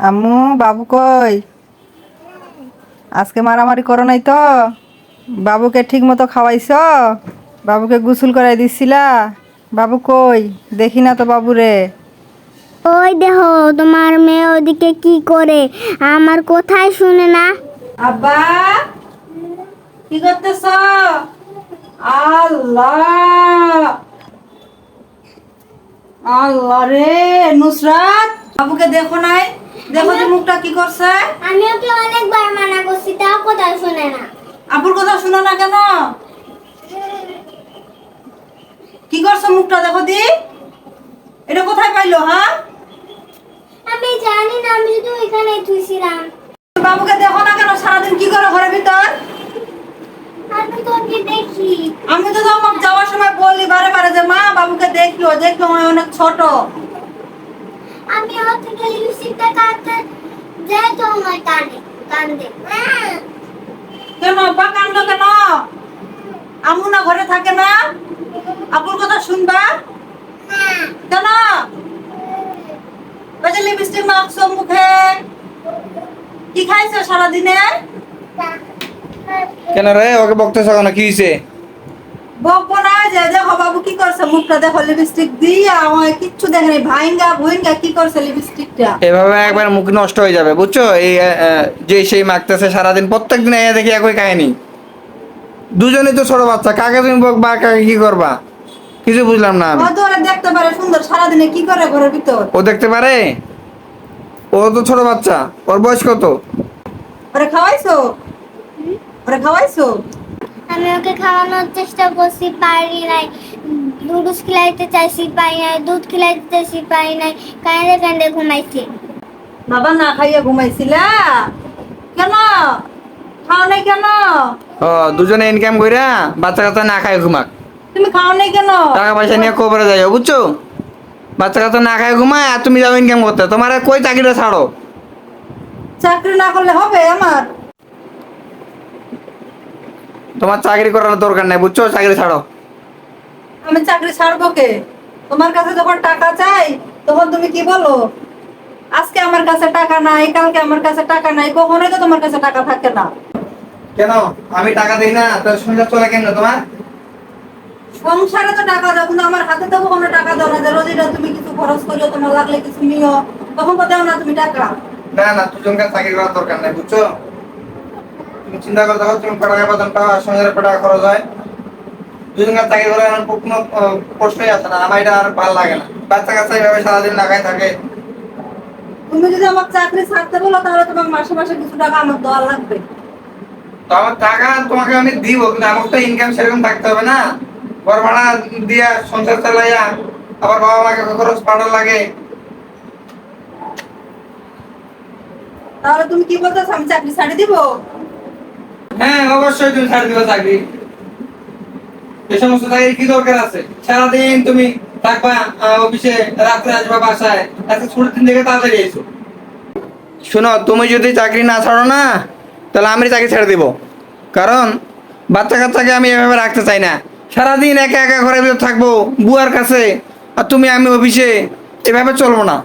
আম্মু বাবু কই? আজকে মারামারি করো নাই তো? বাবুকে ঠিক মতো খাওয়াইছ? বাবুকে গোসল করাই দিছিলা? বাবু কই? দেখি না তো বাবুরে। ওই দেখো তোমার মেয়ে ওদিকে কি করে, আমার কথাই শুনে না। আব্বা কি করতেছ? আল্লাহ আল্লাহ রে নুসরাত, বাবুকে দেখো নাই? দেখো যে মুখটা কি করছে। আমি ওকে অনেকবার মানা করছি, তাও কথা শুনে না। আব্বুর কথা শুনো না কেন? কি করছো? মুখটা দেখো দি। এটা কোথায় পাইলো? হ্যাঁ, আমি জানি না, আমি শুধু এখানে থুইছিলাম। বাবুকে দেখো না কেন? সারাদিন কি করো ঘরের ভিতর? আমি তো ওকে দেখি। আমি তো তোমাকে যাওয়ার সময় বললি বারে বারে যে মা বাবুকে দেখিও, দেখো অনেক ছোট। আমি ওর থেকে লিপস্টিকটা কাটতে যাই তো আমার কানে কান্দে। কেন বা কান্দ কেন? আমু না ঘরে থাকে না? আপুর কথা শুনবা কেন? ওই যে লিপস্টিক মাখছো মুখে, কি খাইছো সারাদিনে? কেন রে ওকে বকতেছ কেন? কি হয়েছে? বকবো না, যে দেখো বাবু কি করছে, মুখটা দেখো লিপস্টিক দিয়া আমার কিচ্ছু দেখে নাই, ভাইঙ্গা ভুইঙ্গা কি করছে লিপস্টিকটা। এভাবে একবার মুখ নষ্ট হয়ে যাবে, বুঝছো? এই যে সেই মাখতেছে সারাদিন, প্রত্যেকদিন এই দেখি একই কাহিনী। দুজনেই তো ছোট বাচ্চা, কাকে তুমি বকবা কাকে কি করবা কিছু বুঝলাম না আমি। হয়তো ওরা দেখতে পারে সুন্দর, সারাদিনে কি করে ঘরের ভিতর? ও দেখতে পারে? ও তো ছোট বাচ্চা, ওর বয়স কত? ওরে খাওয়াইছো? ওরে খাওয়াইছো? আমি ওকে খাওয়ানোর চেষ্টা করছি, পারি নাই। দুধ খিলাইতে চাইছি, পাই নাই। দুধ খিলাইতে চাইছি, পাই নাই। কান্দে কান্দে ঘুমাইছি। বাবা না খাইয়ে ঘুমাইছিলা কেন? খাও নাই কেন? ও দুজনে ইনকাম কইরা বাচ্চা কাচ্চা না খায় ঘুমাক, তুমি খাও নাই কেন? টাকা পয়সা নিয়ে কবরে যাই, বুঝছো? বাচ্চা কাচ্চা না খায় ঘুমায় আর তুমি যাও ইনকাম করতে। তোমার আর কই চাকরিটা ছাড়ো? চাকরি না করলে হবে আমার? তোমার চাকরি করার দরকার নাই, বুঝছো? চাকরি ছাড়ো। আমি চাকরি ছাড়বো কে? তোমার কাছে যখন টাকা চাই তখন তুমি কি বলো? আজকে আমার কাছে টাকা নাই, কালকে আমার কাছে টাকা নাই, কখনোই তো তোমার কাছে টাকা থাকে না। কেন আমি টাকা দিই না? তো সংসার চলে কেন তোমার? সংসারে তো টাকা দাও, কিন্তু আমার হাতে তো কখনো টাকা দাও না যে রোজিটা তুমি কিছু খরচ করিও, তোমার লাগলে কিছু নিও, তখন তো দাও না তুমি টাকা। না না, দুজনকার চাকরি করার দরকার নাই, বুঝছো? তুমি চিন্তা করে দেখো, তুমি কত টাকা বেতন পাও আর সংসারে কত টাকা খরচ হয়। দুজনকার চাকরি করার কোনো প্রশ্নই আসে না। আমার এটা আর ভালো লাগে না। বাচ্চা কাচ্চা এইভাবে সারাদিন লাগাই থাকে। তুমি যদি আমার চাকরি ছাড়তে বলো তাহলে তোমার মাসে মাসে কিছু টাকা আমার দেওয়া লাগবে। তো আমার টাকা তোমাকে আমি দিব, কিন্তু আমার তো ইনকাম সেরকম থাকতে হবে না। ঘর ভাড়া দিয়া সংসার চালাইয়া আবার বাবা মাকে খরচ পাঠানো লাগে। তাহলে তুমি কি বলতেছো, আমি চাকরি ছাড়ি দিব? হ্যাঁ অবশ্যই তুমি ছাড় দিবা চাকরি। এই সমস্ত চাকরি কি দরকার আছে? সারাদিন তুমি থাকবা অফিসে, রাত্রে আসবা বাসায়, আজকে ছুটির দিন থেকে তাড়াতাড়ি এসো। শোনো, তুমি যদি চাকরি না ছাড়ো না, তাহলে আমি চাকরি ছেড়ে দিব। কারণ বাচ্চা কাচ্চাকে আমি এভাবে রাখতে চাই না। সারাদিন একা একা ঘরের ভিতর থাকবো বুয়ার কাছে, আর তুমি আমি অফিসে, এভাবে চলবো না।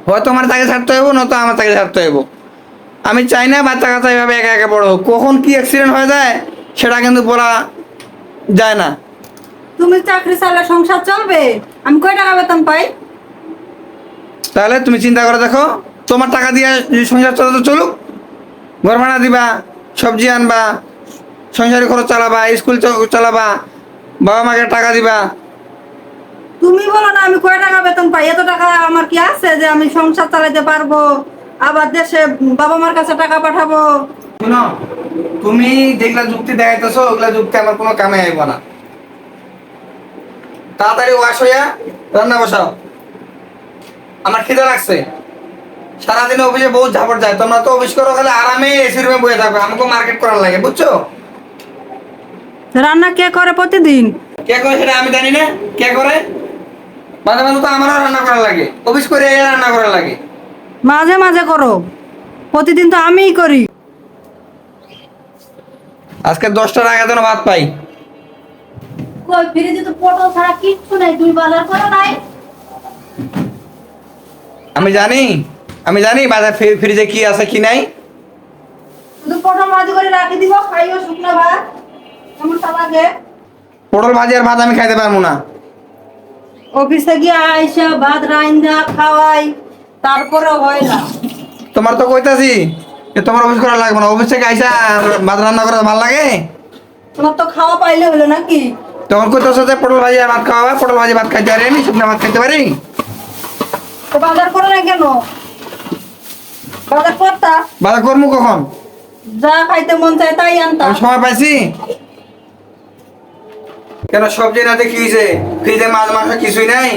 হয়তো আমার চাকরি ছাড়তে হইব, নয়তো আমার চাকরি ছাড়তে হইব। আমি চাই না বাচ্চা কাচ্চা এভাবে একা একা বড় হোক। কখন কি অ্যাক্সিডেন্ট হয়ে যায় সেটা কিন্তু বলা যায় না। তুমি চাকরি ছাড়লে সংসার চলবে? আমি কয় টাকা বেতন পাই? তাহলে তুমি চিন্তা করে দেখো, তোমার টাকা দিয়ে সংসার চলাতে চলুক। ঘর ভাড়া দিবা, সবজি আনবা, সংসারের খরচ চালাবা, স্কুল চালাবা, বাবা মাকে টাকা দিবা। তুমি বলো না আমি কয় টাকা বেতন পাই? এত টাকা আমার কি আছে যে আমি সংসার চালাতে পারবো, আবার দেশে বাবা মার কাছে টাকা পাঠাবো? শুনো, তুমি যেগুলা যুক্তি দেখাইতেছো ওগুলা যুক্তি আমার কোনো কামে আইব না। তাড়াতাড়ি ওয়াশ হইয়া রান্না বসাও, আমার খিদে লাগছে। সারাদিন অফিসে বহুত ঝাপট যায়, তোমরা তো অফিস করো খালি আরামে এসি রুমে বসে থাকো, আমাকে মার্কেট করার লাগে, বুঝছো? রান্না কে করে প্রতিদিন? কে করে সেটা আমি জানি না। কে করে? মাঝে মাঝে তো আমারও রান্না করা লাগে, অফিস করে রান্না করা লাগে। মাঝে মাঝে করো, প্রতিদিন তো আমিই করি। আজকে 10টার আগে যেন ভাত পাই। কই ফ্রিজে তো পটল ছাড়া কিচ্ছু নাই, দুই বেলার করে নাই। আমি জানি আমি জানি বাজার ফ্রিজে কি আছে কি নাই। শুধু পটল ভাজি করে রাখি দিব, খাইও শুকনো ভাত, কেমনটা লাগে? পটল ভাজি আর ভাত আমি খাইতে পারবো না। অফিসে গিয়ে আইসা ভাত রাইন্দা খাওয়াই, তারপরে হয় না। তোমার তো কইতাছি যে তোমার অফিস করা লাগবে না, অফিস থেকে আইসা আর ভাত রান্না করা ভালো লাগে? তোমার তো খাওয়া পাইলে হলো নাকি? তোমার কইতাছো যে পটল ভাজি আর ভাত খাওয়া, পটল ভাজি ভাত খাইতে পারি আমি, শুকনো ভাত খাইতে পারি? তো বাজার করে না কেন? বাজার করতা, বাজার করবো কখন? যা খাইতে মন চায় তাই আনতা। আমি সময় পাইছি? কেন সবজি না দেখি হয়েছে? ফ্রিজে মাছ মাংস কিছুই নাই?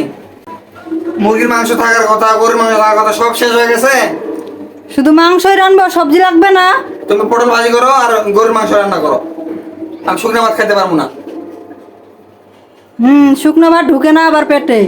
মুরগির মাংস থাকার কথা, গরুর মাংস থাকার কথা, সব শেষ হয়ে গেছে। শুধু মাংসই রানবো, সবজি লাগবে না? তুমি পটল ভাজি করো আর গরুর মাংস রান্না করো, আমি শুকনো ভাত খাইতে পারবো না। শুকনো ভাত ঢুকে না আবার পেটে।